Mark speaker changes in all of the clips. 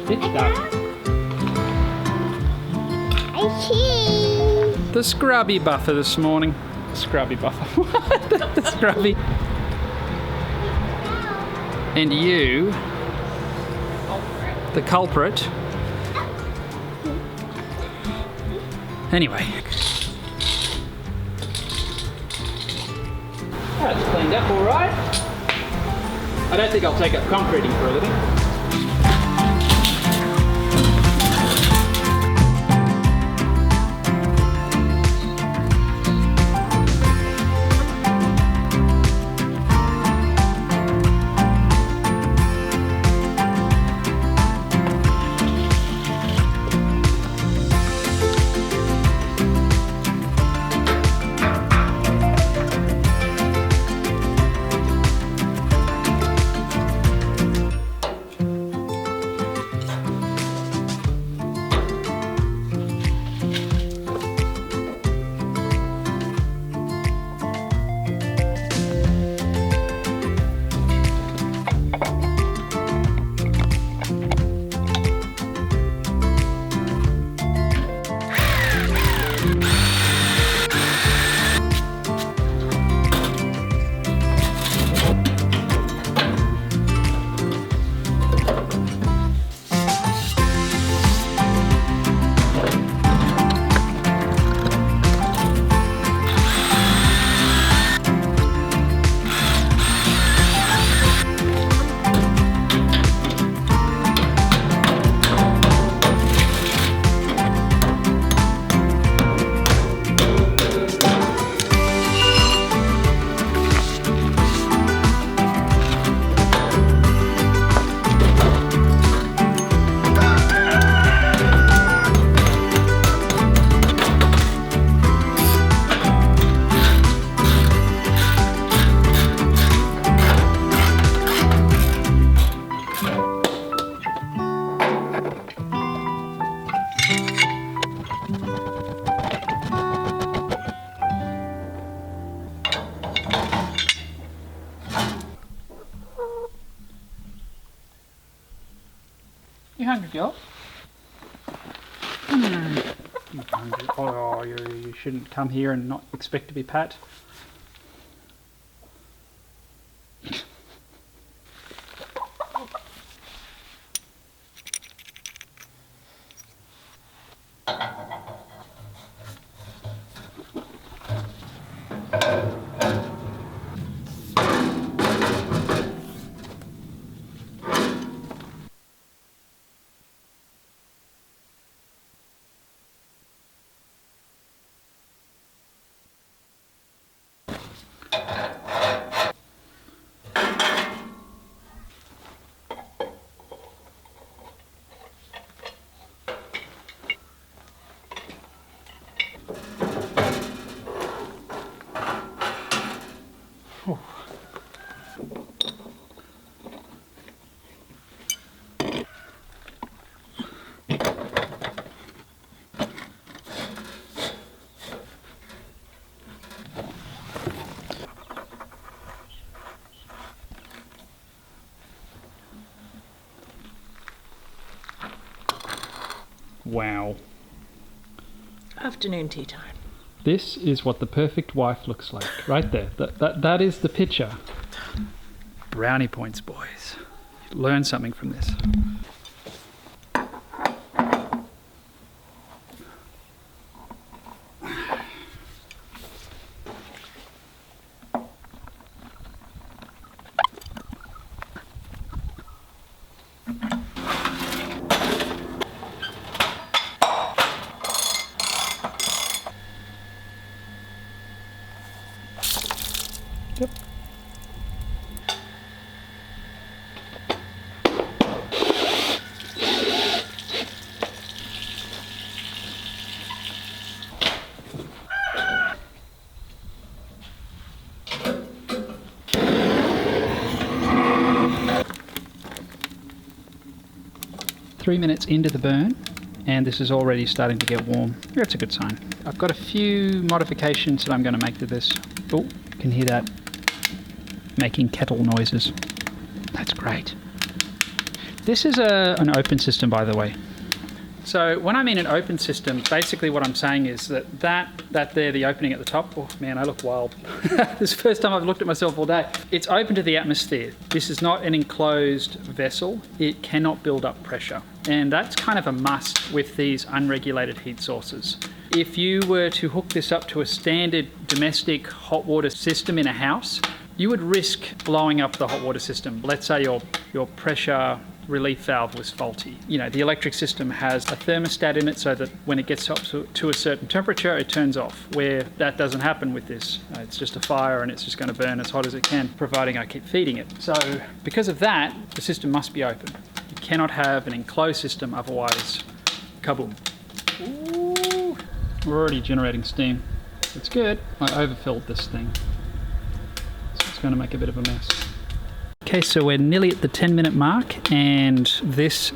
Speaker 1: Pitch dark.
Speaker 2: I see.
Speaker 1: The scrubby buffer this morning. Scrubby buffer. The scrubby. And you, the culprit. Anyway. That's cleaned up all right. I don't think I'll take up concreting for a living. You hungry, girl? You hungry? Oh, you shouldn't come here and not expect to be pat. Wow.
Speaker 3: Afternoon tea time.
Speaker 1: This is what the perfect wife looks like, right there. That is the picture. Brownie points, boys. Learn something from this. Yep. Three minutes into the burn, and this is already starting to get warm. That's a good sign. I've got a few modifications that I'm going to make to this. Oh, you can hear that making kettle noises. That's great. This is an open system, by the way. So when I mean an open system, basically what I'm saying is that there, the opening at the top, oh man, I look wild. This is the first time I've looked at myself all day. It's open to the atmosphere. This is not an enclosed vessel. It cannot build up pressure. And that's kind of a must with these unregulated heat sources. If you were to hook this up to a standard domestic hot water system in a house, you would risk blowing up the hot water system. Let's say your pressure relief valve was faulty. You know, the electric system has a thermostat in it so that when it gets up to a certain temperature, it turns off, where that doesn't happen with this. It's just a fire and it's just going to burn as hot as it can, providing I keep feeding it. So because of that, the system must be open. You cannot have an enclosed system, otherwise, kaboom. Ooh, we're already generating steam. It's good. I overfilled this thing, so it's going to make a bit of a mess. Okay, so we're nearly at the 10-minute mark, and this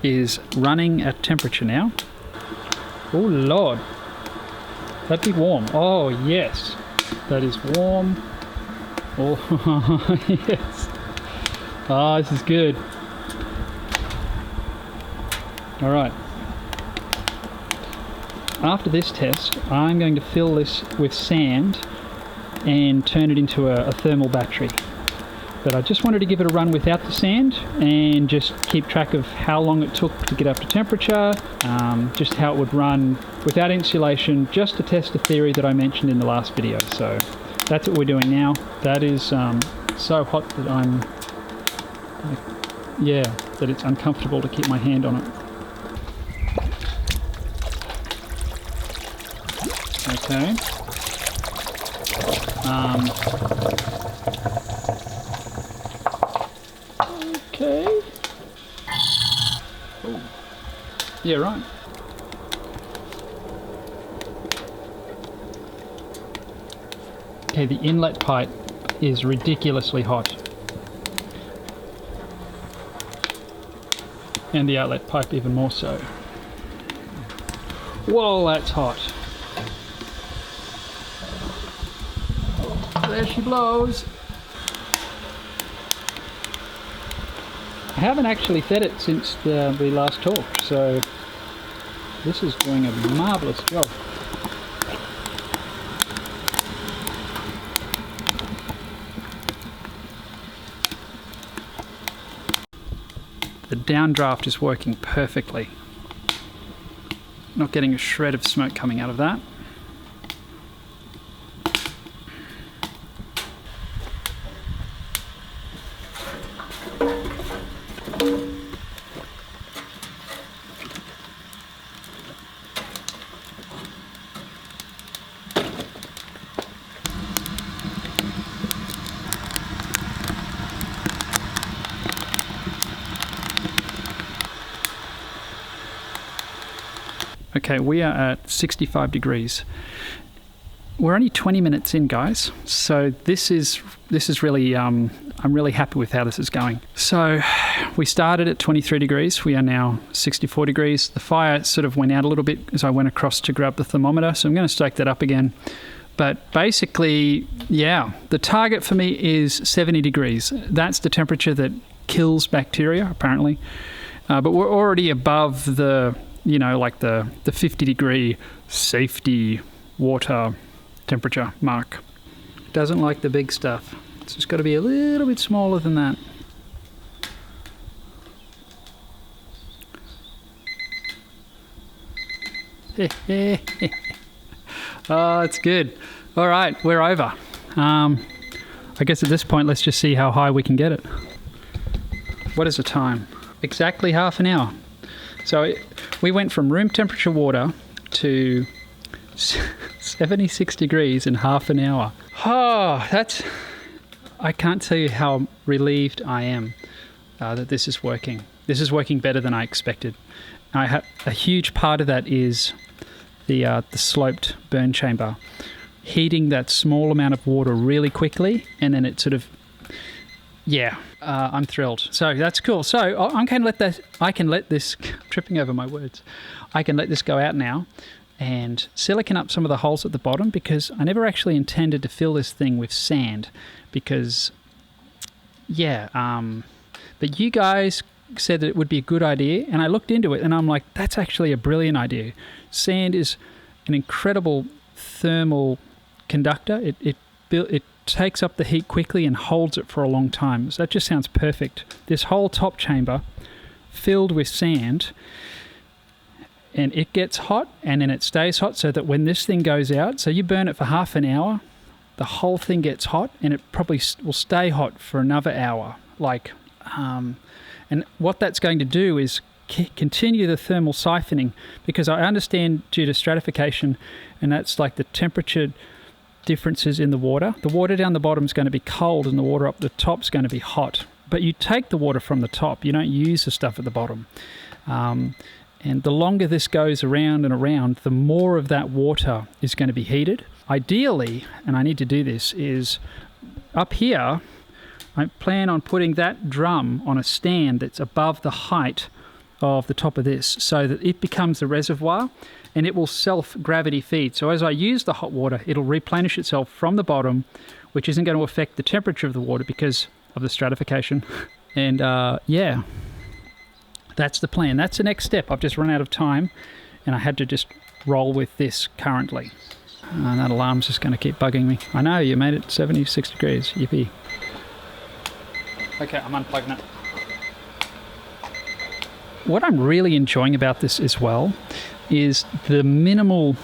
Speaker 1: is running at temperature now. Oh Lord, that'd be warm. Oh yes, that is warm. Oh yes. Ah, this is good. All right. After this test, I'm going to fill this with sand and turn it into a thermal battery. But I just wanted to give it a run without the sand and just keep track of how long it took to get up to temperature, just how it would run without insulation, just to test the theory that I mentioned in the last video. So that's what we're doing now. That is so hot that that it's uncomfortable to keep my hand on it. Okay. Okay. Oh. Yeah, right. Okay, the inlet pipe is ridiculously hot. And the outlet pipe even more so. Whoa, that's hot. There she blows. I haven't actually fed it since we last talked, so this is doing a marvellous job. The downdraft is working perfectly. Not getting a shred of smoke coming out of that. Okay, we are at 65 degrees. We're only 20 minutes in, guys. So this is really, I'm really happy with how this is going. So we started at 23 degrees. We are now 64 degrees. The fire sort of went out a little bit as I went across to grab the thermometer. So I'm going to stoke that up again. But basically, yeah, the target for me is 70 degrees. That's the temperature that kills bacteria, apparently. But we're already above the, you know, like the 50 degree safety water temperature mark. Doesn't like the big stuff. It's just got to be a little bit smaller than that. Oh, it's good. All right, we're over. I guess at this point, let's just see how high we can get it. What is the time? Exactly half an hour. So we went from room temperature water to 76 degrees in half an hour. Oh, I can't tell you how relieved I am that this is working. This is working better than I expected. A huge part of that is the sloped burn chamber. Heating that small amount of water really quickly, and then it sort of, yeah, I'm thrilled. So that's cool. So I can let this, tripping over my words, I can let this go out now and silicon up some of the holes at the bottom, because I never actually intended to fill this thing with sand, because, yeah, but you guys said that it would be a good idea, and I looked into it and I'm like, that's actually a brilliant idea. Sand is an incredible thermal conductor. It takes up the heat quickly and holds it for a long time. So that just sounds perfect. This whole top chamber filled with sand, and it gets hot and then it stays hot, so that when this thing goes out, so you burn it for half an hour, the whole thing gets hot and it probably will stay hot for another hour. And what that's going to do is continue the thermal siphoning, because I understand due to stratification, and that's like the temperature differences in the water down the bottom is going to be cold and the water up the top is going to be hot. But you take the water from the top, you don't use the stuff at the bottom. And the longer this goes around and around, the more of that water is going to be heated. Ideally, and I need to do this, is up here, I plan on putting that drum on a stand that's above the height of the top of this, so that it becomes the reservoir and it will self-gravity feed. So as I use the hot water, it'll replenish itself from the bottom, which isn't going to affect the temperature of the water because of the stratification. And yeah, that's the plan. That's the next step. I've just run out of time and I had to just roll with this currently. And that alarm's just going to keep bugging me. I know, you made it 76 degrees. Yippee. Okay, I'm unplugging it. What I'm really enjoying about this as well is the minimal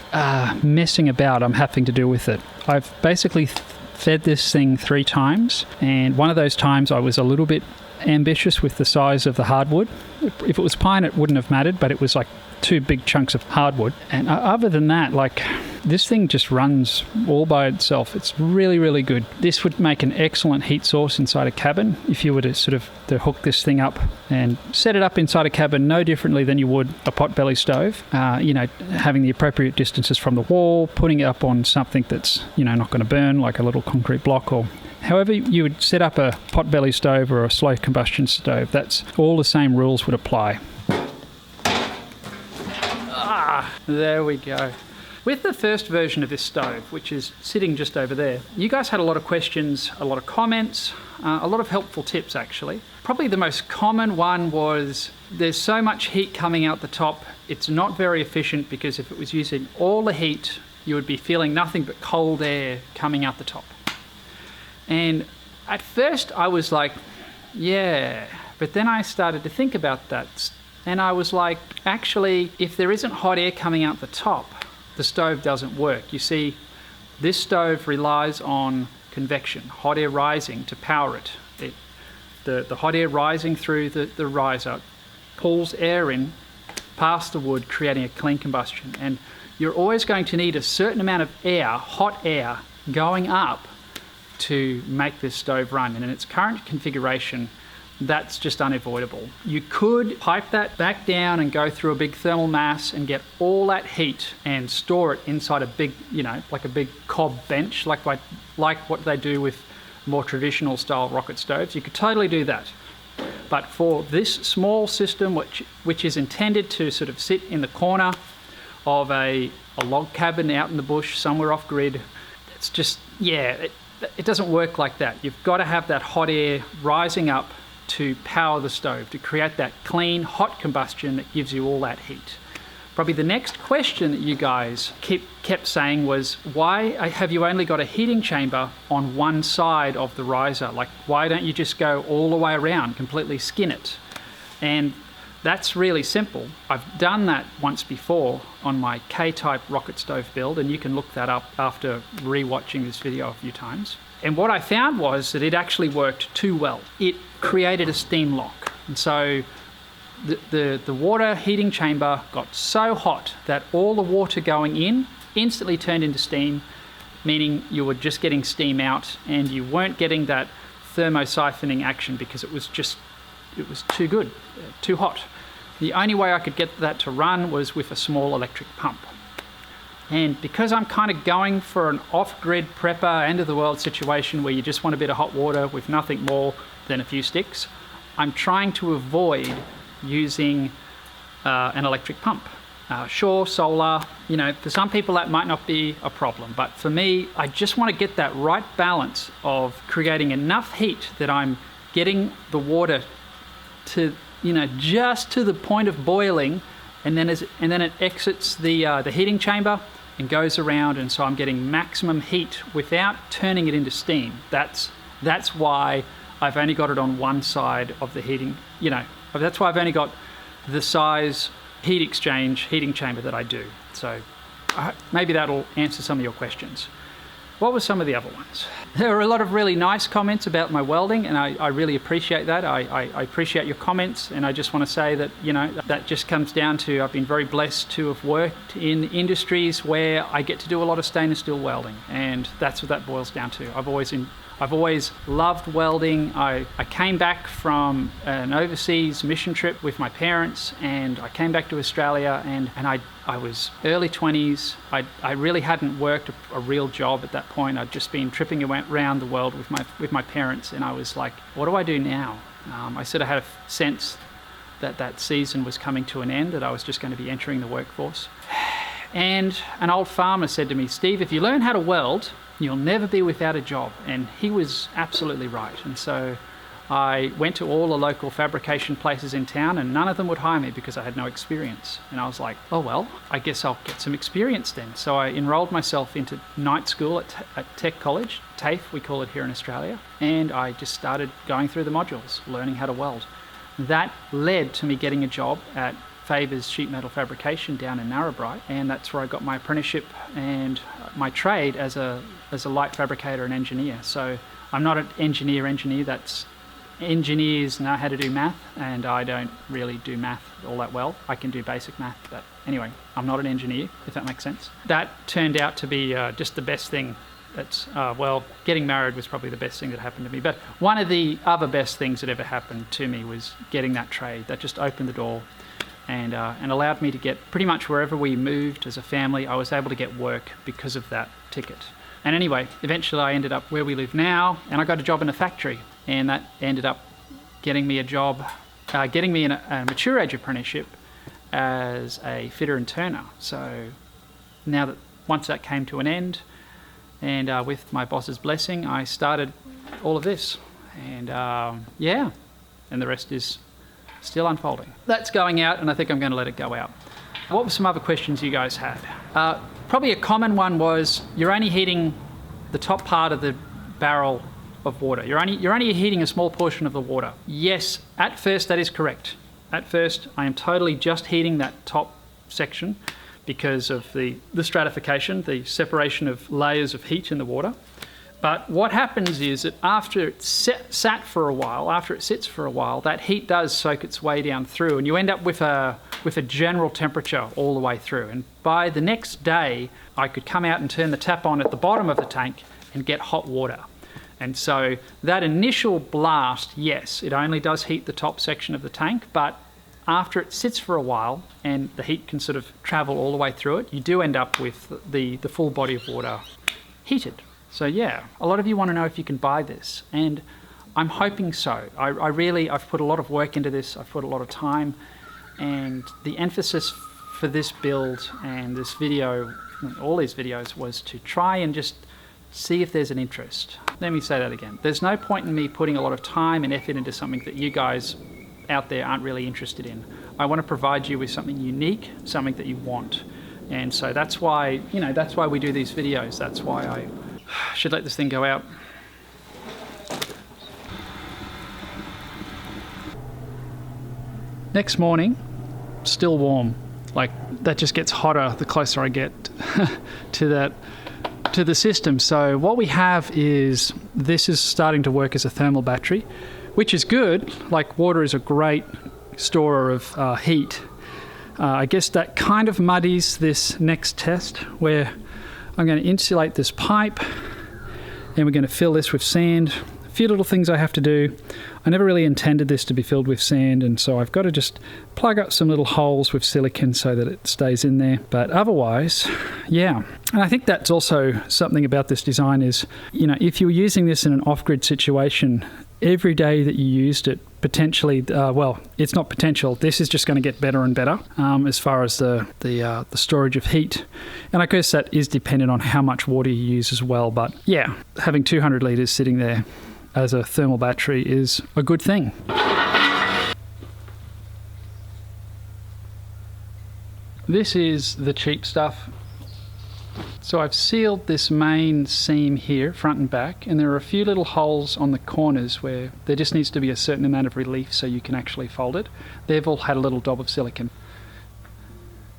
Speaker 1: messing about I'm having to do with it. I've basically fed this thing 3 times, and one of those times I was a little bit ambitious with the size of the hardwood. If it was pine, it wouldn't have mattered, but it was like 2 big chunks of hardwood. And other than that, like, this thing just runs all by itself. It's really, really good. This would make an excellent heat source inside a cabin if you were to sort of hook this thing up and set it up inside a cabin no differently than you would a potbelly stove. Having the appropriate distances from the wall, putting it up on something that's, not going to burn, like a little concrete block, or however you would set up a potbelly stove or a slow combustion stove. That's all the same rules would apply. There we go. With the first version of this stove, which is sitting just over there, you guys had a lot of questions, a lot of comments, a lot of helpful tips actually. Probably the most common one was, there's so much heat coming out the top, it's not very efficient, because if it was using all the heat, you would be feeling nothing but cold air coming out the top. And at first I was like, yeah, but then I started to think about that. And I was like, actually, if there isn't hot air coming out the top, the stove doesn't work. You see, this stove relies on convection, hot air rising to power it. The hot air rising through the riser pulls air in past the wood, creating a clean combustion. And you're always going to need a certain amount of air, hot air, going up to make this stove run. And in its current configuration, that's just unavoidable. You could pipe that back down and go through a big thermal mass and get all that heat and store it inside a big, like a big cob bench, like what they do with more traditional style rocket stoves. You could totally do that. But for this small system, which is intended to sort of sit in the corner of a log cabin out in the bush, somewhere off grid, it's just, it doesn't work like that. You've got to have that hot air rising up to power the stove, to create that clean, hot combustion that gives you all that heat. Probably the next question that you guys kept saying was, why have you only got a heating chamber on one side of the riser? Like, why don't you just go all the way around, completely skin it? And that's really simple. I've done that once before on my K-type rocket stove build, and you can look that up after re-watching this video a few times. And what I found was that it actually worked too well. It created a steam lock. And so the water heating chamber got so hot that all the water going in instantly turned into steam, meaning you were just getting steam out and you weren't getting that thermosiphoning action because it was too good, too hot. The only way I could get that to run was with a small electric pump. And because I'm kind of going for an off-grid prepper, end-of-the-world situation where you just want a bit of hot water with nothing more than a few sticks, I'm trying to avoid using an electric pump. Sure, solar, for some people that might not be a problem, but for me, I just want to get that right balance of creating enough heat that I'm getting the water to just to the point of boiling, and then it exits the heating chamber and goes around, and so I'm getting maximum heat without turning it into steam. That's why I've only got it on one side of the heating. That's why I've only got the size heating chamber that I do. So maybe that'll answer some of your questions. What were some of the other ones? There were a lot of really nice comments about my welding, and I really appreciate that. I appreciate your comments, and I just want to say that, that just comes down to I've been very blessed to have worked in industries where I get to do a lot of stainless steel welding, and that's what that boils down to. I've always loved welding. I came back from an overseas mission trip with my parents, and I came back to Australia, and I was early 20s. I really hadn't worked a real job at that point. I'd just been tripping around the world with my parents, and I was like, what do I do now? I sort of had a sense that season was coming to an end, that I was just going to be entering the workforce. And an old farmer said to me, Steve, if you learn how to weld, you'll never be without a job. And he was absolutely right. And so I went to all the local fabrication places in town, and none of them would hire me because I had no experience. And I was like, oh well, I guess I'll get some experience then. So I enrolled myself into night school at Tech College, TAFE we call it here in Australia, and I just started going through the modules, learning how to weld. That led to me getting a job at Faber's Sheet Metal Fabrication down in Narrabri, and that's where I got my apprenticeship and my trade as a light fabricator and engineer. So I'm not an engineer. That's engineers know how to do math, and I don't really do math all that well. I can do basic math, but anyway, I'm not an engineer, if that makes sense. That turned out to be just the best thing. Getting married was probably the best thing that happened to me. But one of the other best things that ever happened to me was getting that trade. That just opened the door and allowed me to get pretty much wherever we moved as a family. I was able to get work because of that ticket. And anyway, eventually I ended up where we live now, and I got a job in a factory, and that ended up getting me a job, getting me a mature age apprenticeship as a fitter and turner. So now once that came to an end, and with my boss's blessing, I started all of this. And and the rest is still unfolding. That's going out, and I think I'm going to let it go out. What were some other questions you guys had? Probably a common one was, you're only heating the top part of the barrel of water. You're only heating a small portion of the water. Yes, at first that is correct. At first I am totally just heating that top section because of the stratification, the separation of layers of heat in the water. But what happens is that after it sits for a while, that heat does soak its way down through, and you end up with a general temperature all the way through. And by the next day, I could come out and turn the tap on at the bottom of the tank and get hot water. And so that initial blast, yes, it only does heat the top section of the tank, but after it sits for a while and the heat can sort of travel all the way through it, you do end up with the full body of water heated. So yeah, a lot of you want to know if you can buy this, and I'm hoping so. I've put a lot of work into this, I've put a lot of time, and the emphasis for this build and this video, all these videos, was to try and just see if there's an interest. Let me say that again. There's no point in me putting a lot of time and effort into something that you guys out there aren't really interested in. I want to provide you with something unique, something that you want. And so that's why we do these videos. That's why I should let this thing go out. Next morning, still warm. Like, that just gets hotter the closer I get to the system. So what we have is, this is starting to work as a thermal battery, which is good. Like, water is a great storer of heat. I guess that kind of muddies this next test, where I'm going to insulate this pipe and we're going to fill this with sand. A few little things I have to do. I never really intended this to be filled with sand, and so I've got to just plug up some little holes with silicone so that it stays in there. But otherwise, yeah. And I think that's also something about this design is, if you're using this in an off-grid situation, every day that you used it, potentially, it's not potential, this is just going to get better and better as far as the storage of heat. And I guess that is dependent on how much water you use as well. But yeah, having 200 litres sitting there as a thermal battery is a good thing. This is the cheap stuff. So I've sealed this main seam here, front and back, and there are a few little holes on the corners where there just needs to be a certain amount of relief so you can actually fold it. They've all had a little daub of silicone.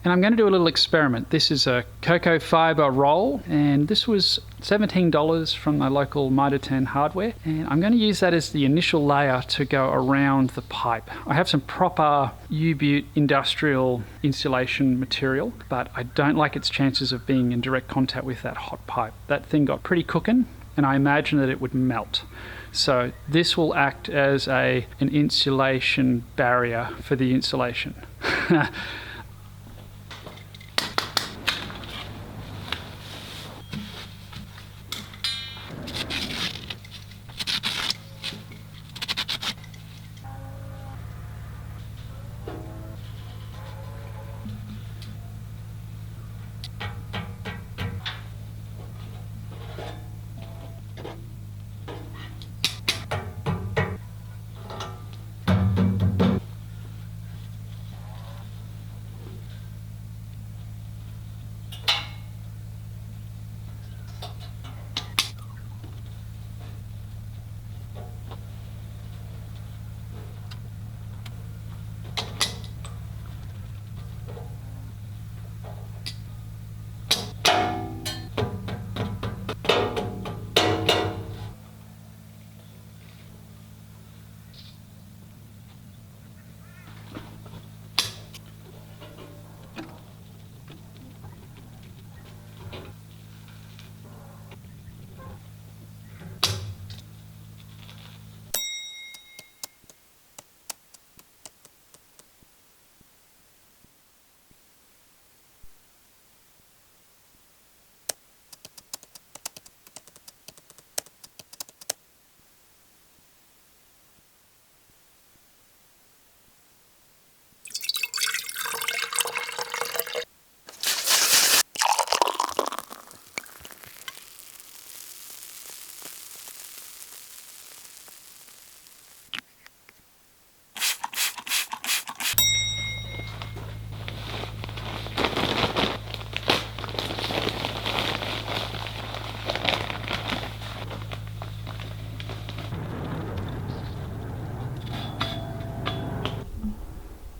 Speaker 1: And I'm going to do a little experiment. This is a cocoa fibre roll, and this was $17 from my local Mitre 10 hardware. And I'm going to use that as the initial layer to go around the pipe. I have some proper U-Butte industrial insulation material, but I don't like its chances of being in direct contact with that hot pipe. That thing got pretty cooking, and I imagine that it would melt. So this will act as an insulation barrier for the insulation.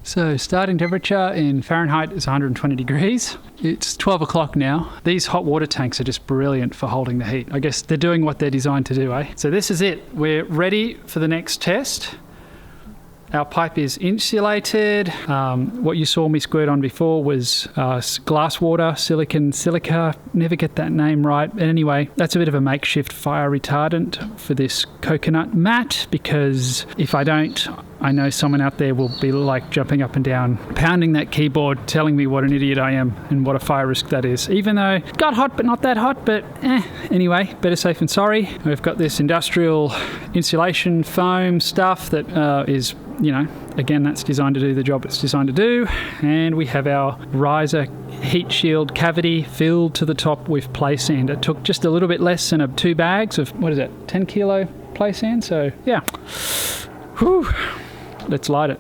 Speaker 1: So starting temperature in Fahrenheit is 120 degrees. It's 12 o'clock now. These hot water tanks are just brilliant for holding the heat. I guess they're doing what they're designed to do, eh? So this is it. We're ready for the next test. Our pipe is insulated. What you saw me squirt on before was glass water, silicon, silica. Never get that name right. But anyway, that's a bit of a makeshift fire retardant for this coconut mat, because if I don't, I know someone out there will be like jumping up and down, pounding that keyboard, telling me what an idiot I am and what a fire risk that is. Even though it got hot, but not that hot, but anyway, better safe than sorry. We've got this industrial insulation foam stuff that is, you know, again, that's designed to do the job it's designed to do. And we have our riser heat shield cavity filled to the top with play sand. It took just a little bit less than 2 bags of, 10 kilo play sand. So yeah, whew. Let's light it.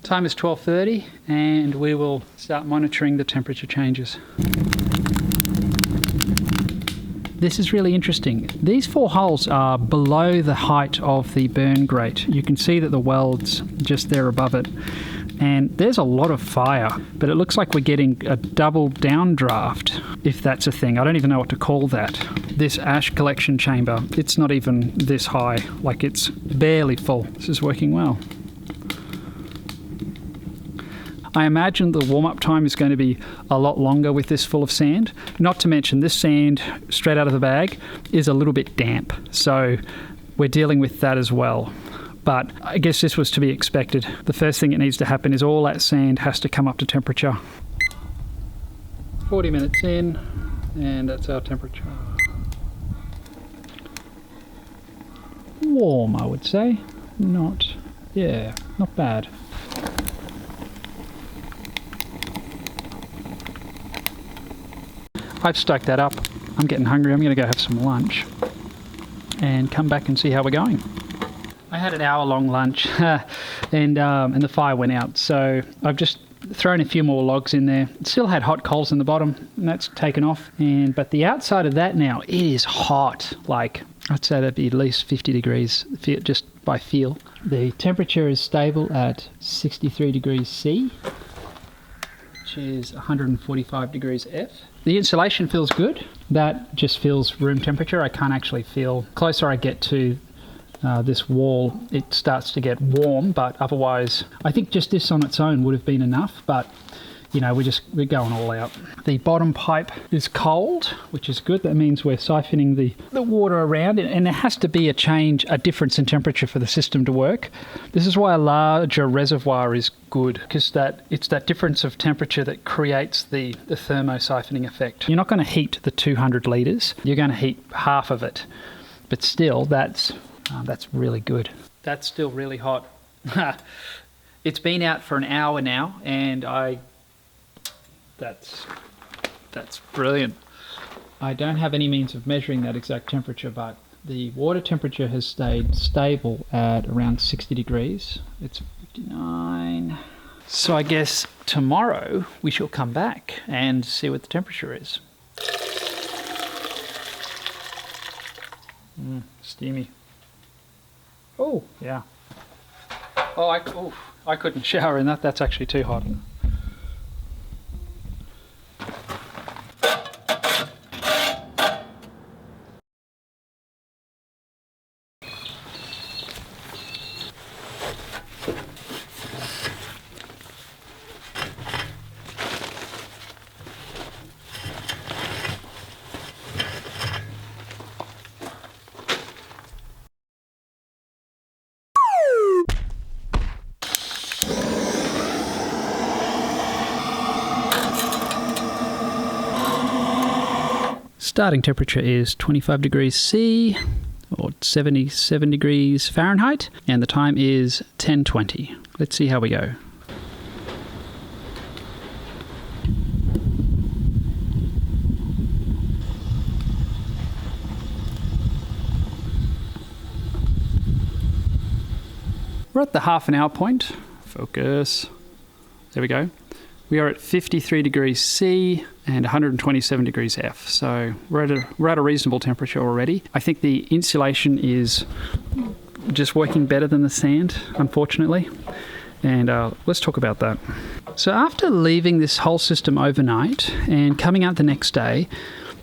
Speaker 1: Time is 12:30 and we will start monitoring the temperature changes. This is really interesting. These 4 holes are below the height of the burn grate. You can see that the weld's just there above it. And there's a lot of fire, but it looks like we're getting a double downdraft, if that's a thing. I don't even know what to call that. This ash collection chamber, it's not even this high, like it's barely full. This is working well. I imagine the warm-up time is going to be a lot longer with this full of sand. Not to mention this sand, straight out of the bag, is a little bit damp. So we're dealing with that as well. But I guess this was to be expected. The first thing that needs to happen is all that sand has to come up to temperature. 40 minutes in, and that's our temperature. Warm, I would say. Not bad. I've stoked that up. I'm getting hungry. I'm going to go have some lunch and come back and see how we're going. I had an hour-long lunch and the fire went out, so I've just thrown a few more logs in there. It still had hot coals in the bottom, and that's taken off. But the outside of that now, it is hot. Like, I'd say that'd be at least 50 degrees just by feel. The temperature is stable at 63 degrees C, which is 145 degrees F. The insulation feels good. That just feels room temperature. I can't actually feel. Closer I get to this wall, it starts to get warm, but otherwise I think just this on its own would have been enough, but you know, we're going all out. The bottom pipe is cold, which is good. That means we're siphoning the water around, and there has to be a difference in temperature for the system to work. This is why a larger reservoir is good, because it's that difference of temperature that creates the thermo-siphoning effect. You're not going to heat the 200 litres, you're going to heat half of it, but still that's really good. That's still really hot. It's been out for an hour now, and that's brilliant. I don't have any means of measuring that exact temperature, but the water temperature has stayed stable at around 60 degrees. It's 59. So I guess tomorrow we shall come back and see what the temperature is. Steamy. Oh, yeah. Oh, I couldn't shower in that. That's actually too hot. Starting temperature is 25 degrees C or 77 degrees Fahrenheit, and the time is 10:20. Let's see how we go. We're at the half an hour point. Focus. There we go. We are at 53 degrees C and 127 degrees F. So we're at a reasonable temperature already. I think the insulation is just working better than the sand, unfortunately. And let's talk about that. So after leaving this whole system overnight and coming out the next day,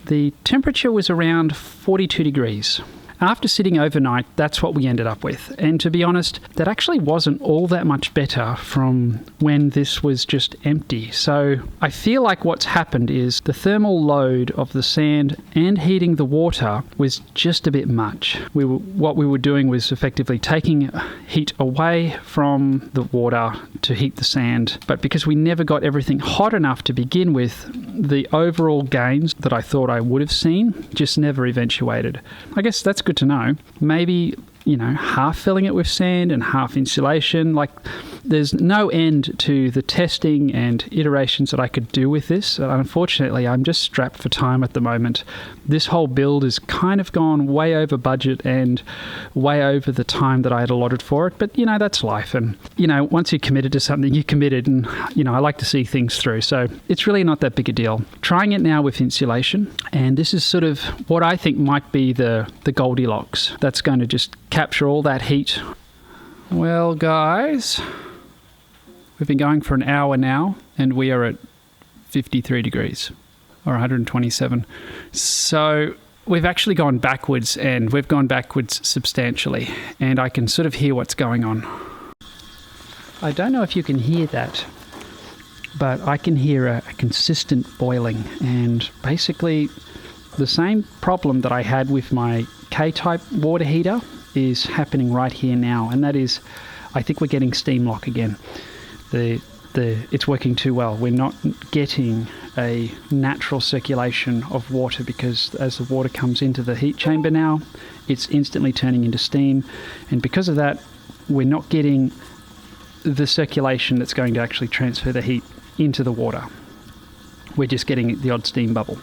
Speaker 1: the temperature was around 42 degrees. After sitting overnight, that's what we ended up with. And to be honest, that actually wasn't all that much better from when this was just empty. So I feel like what's happened is the thermal load of the sand and heating the water was just a bit much. What we were doing was effectively taking heat away from the water to heat the sand. But because we never got everything hot enough to begin with, the overall gains that I thought I would have seen just never eventuated. I guess that's good to know. Maybe, half filling it with sand and half insulation. Like, there's no end to the testing and iterations that I could do with this. Unfortunately, I'm just strapped for time at the moment. This whole build has kind of gone way over budget and way over the time that I had allotted for it. But, that's life. And, once you're committed to something, you're committed. And, I like to see things through. So it's really not that big a deal. Trying it now with insulation. And this is sort of what I think might be the Goldilocks. That's going to just capture all that heat. Well, guys, we've been going for an hour now, and we are at 53 degrees, or 127. So we've actually gone backwards, and we've gone backwards substantially, and I can sort of hear what's going on. I don't know if you can hear that, but I can hear a consistent boiling, and basically the same problem that I had with my K-type water heater is happening right here now, and that is, I think we're getting steam lock again. It's working too well. We're not getting a natural circulation of water, because as the water comes into the heat chamber now, it's instantly turning into steam, and because of that, we're not getting the circulation that's going to actually transfer the heat into the water. We're just getting the odd steam bubble.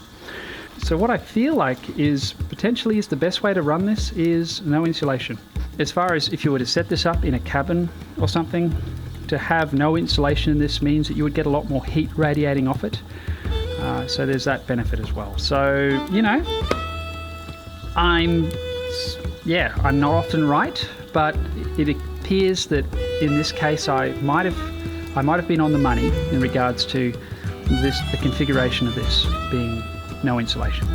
Speaker 1: So what I feel like is potentially is the best way to run this is no insulation. As far as if you were to set this up in a cabin or something, to have no insulation in this means that you would get a lot more heat radiating off it. So there's that benefit as well. So, you know, I'm not often right, but it appears that in this case I might have been on the money in regards to the configuration of this being no insulation.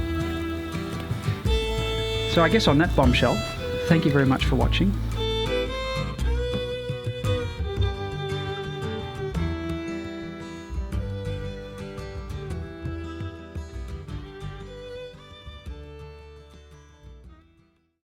Speaker 1: So I guess on that bombshell, thank you very much for watching.